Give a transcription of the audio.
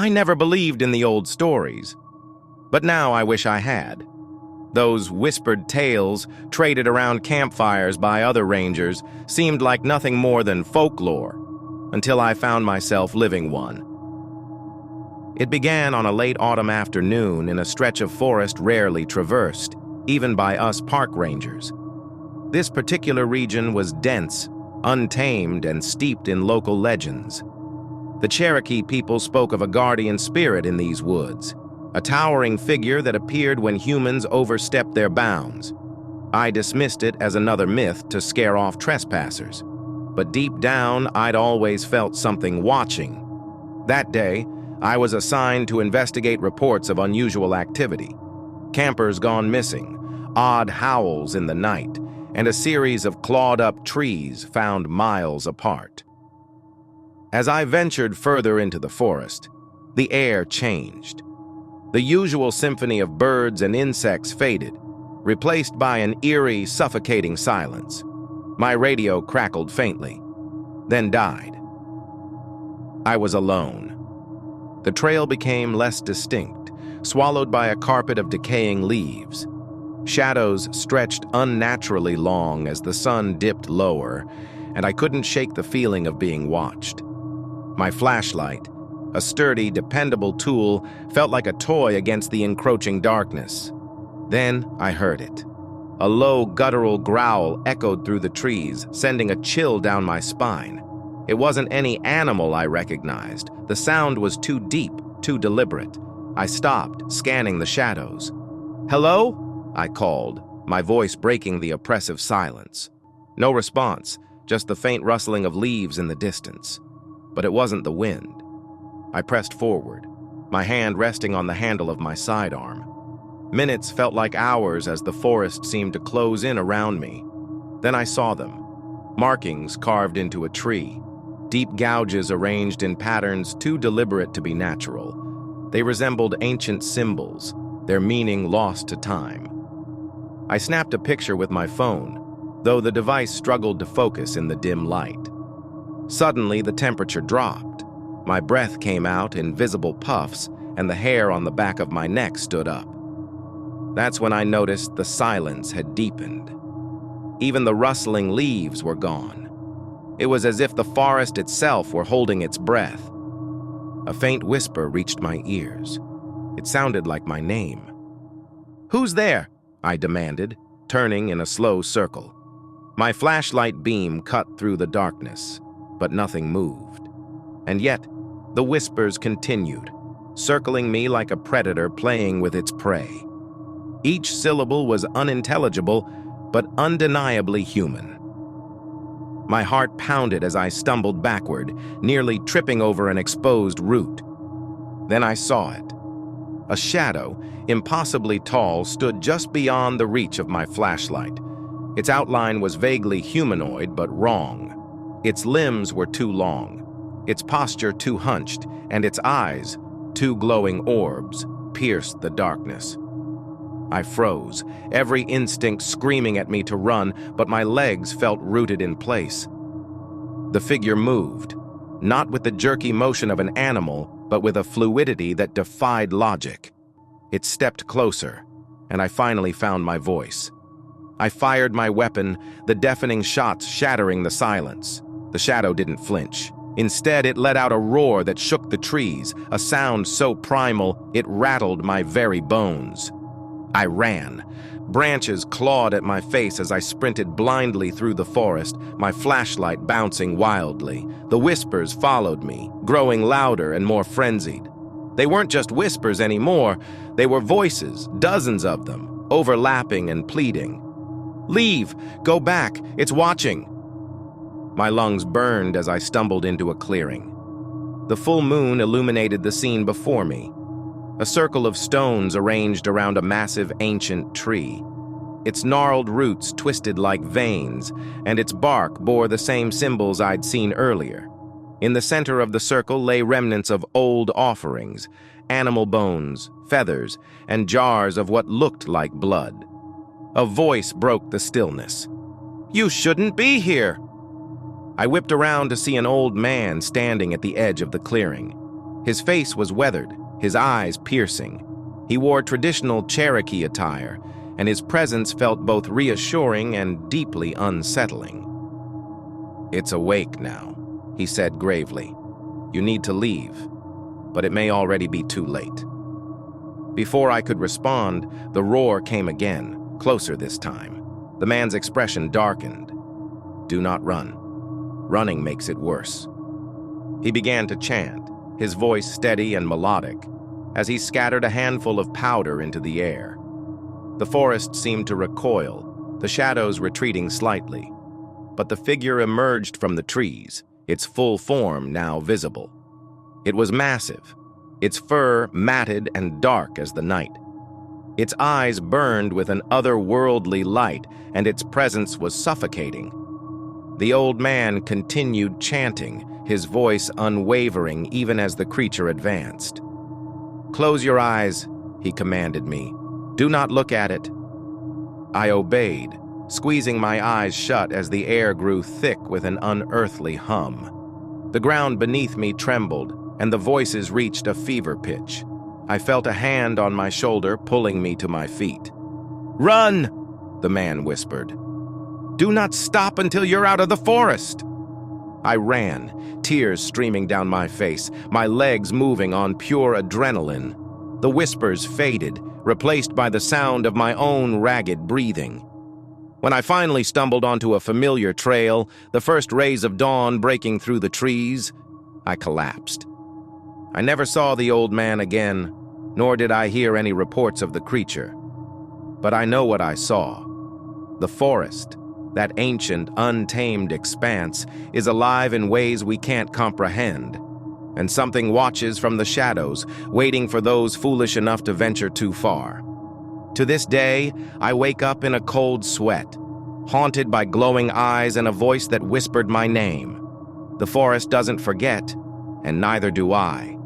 I never believed in the old stories, but now I wish I had. Those whispered tales, traded around campfires by other rangers, seemed like nothing more than folklore, until I found myself living one. It began on a late autumn afternoon in a stretch of forest rarely traversed, even by us park rangers. This particular region was dense, untamed, and steeped in local legends. The Cherokee people spoke of a guardian spirit in these woods, a towering figure that appeared when humans overstepped their bounds. I dismissed it as another myth to scare off trespassers, but deep down I'd always felt something watching. That day, I was assigned to investigate reports of unusual activity. Campers gone missing, odd howls in the night, and a series of clawed-up trees found miles apart. As I ventured further into the forest, the air changed. The usual symphony of birds and insects faded, replaced by an eerie, suffocating silence. My radio crackled faintly, then died. I was alone. The trail became less distinct, swallowed by a carpet of decaying leaves. Shadows stretched unnaturally long as the sun dipped lower, and I couldn't shake the feeling of being watched. My flashlight, a sturdy, dependable tool, felt like a toy against the encroaching darkness. Then I heard it. A low, guttural growl echoed through the trees, sending a chill down my spine. It wasn't any animal I recognized. The sound was too deep, too deliberate. I stopped, scanning the shadows. "Hello?" I called, my voice breaking the oppressive silence. No response, just the faint rustling of leaves in the distance. But it wasn't the wind. I pressed forward, my hand resting on the handle of my sidearm. Minutes felt like hours as the forest seemed to close in around me. Then I saw them. Markings carved into a tree. Deep gouges arranged in patterns too deliberate to be natural. They resembled ancient symbols, their meaning lost to time. I snapped a picture with my phone, though the device struggled to focus in the dim light. Suddenly, the temperature dropped. My breath came out in visible puffs, and the hair on the back of my neck stood up. That's when I noticed the silence had deepened. Even the rustling leaves were gone. It was as if the forest itself were holding its breath. A faint whisper reached my ears. It sounded like my name. "Who's there?" I demanded, turning in a slow circle. My flashlight beam cut through the darkness, but nothing moved. And yet, the whispers continued, circling me like a predator playing with its prey. Each syllable was unintelligible, but undeniably human. My heart pounded as I stumbled backward, nearly tripping over an exposed root. Then I saw it. A shadow, impossibly tall, stood just beyond the reach of my flashlight. Its outline was vaguely humanoid, but wrong. Its limbs were too long, its posture too hunched, and its eyes, two glowing orbs, pierced the darkness. I froze, every instinct screaming at me to run, but my legs felt rooted in place. The figure moved, not with the jerky motion of an animal, but with a fluidity that defied logic. It stepped closer, and I finally found my voice. I fired my weapon, the deafening shots shattering the silence. The shadow didn't flinch. Instead, it let out a roar that shook the trees, a sound so primal it rattled my very bones. I ran. Branches clawed at my face as I sprinted blindly through the forest, my flashlight bouncing wildly. The whispers followed me, growing louder and more frenzied. They weren't just whispers anymore. They were voices, dozens of them, overlapping and pleading. "Leave! Go back! It's watching!" My lungs burned as I stumbled into a clearing. The full moon illuminated the scene before me. A circle of stones arranged around a massive ancient tree. Its gnarled roots twisted like veins, and its bark bore the same symbols I'd seen earlier. In the center of the circle lay remnants of old offerings, animal bones, feathers, and jars of what looked like blood. A voice broke the stillness. "You shouldn't be here!" I whipped around to see an old man standing at the edge of the clearing. His face was weathered, his eyes piercing. He wore traditional Cherokee attire, and his presence felt both reassuring and deeply unsettling. "It's awake now," he said gravely. "You need to leave, but it may already be too late." Before I could respond, the roar came again, closer this time. The man's expression darkened. "Do not run. Running makes it worse." He began to chant, his voice steady and melodic, as he scattered a handful of powder into the air. The forest seemed to recoil, the shadows retreating slightly. But the figure emerged from the trees, its full form now visible. It was massive, its fur matted and dark as the night. Its eyes burned with an otherworldly light, and its presence was suffocating. The old man continued chanting, his voice unwavering even as the creature advanced. "Close your eyes," he commanded me. "Do not look at it." I obeyed, squeezing my eyes shut as the air grew thick with an unearthly hum. The ground beneath me trembled, and the voices reached a fever pitch. I felt a hand on my shoulder pulling me to my feet. "Run!" the man whispered. "Do not stop until you're out of the forest!" I ran, tears streaming down my face, my legs moving on pure adrenaline. The whispers faded, replaced by the sound of my own ragged breathing. When I finally stumbled onto a familiar trail, the first rays of dawn breaking through the trees, I collapsed. I never saw the old man again, nor did I hear any reports of the creature. But I know what I saw. The forest, that ancient, untamed expanse, is alive in ways we can't comprehend, and something watches from the shadows, waiting for those foolish enough to venture too far. To this day, I wake up in a cold sweat, haunted by glowing eyes and a voice that whispered my name. The forest doesn't forget, and neither do I.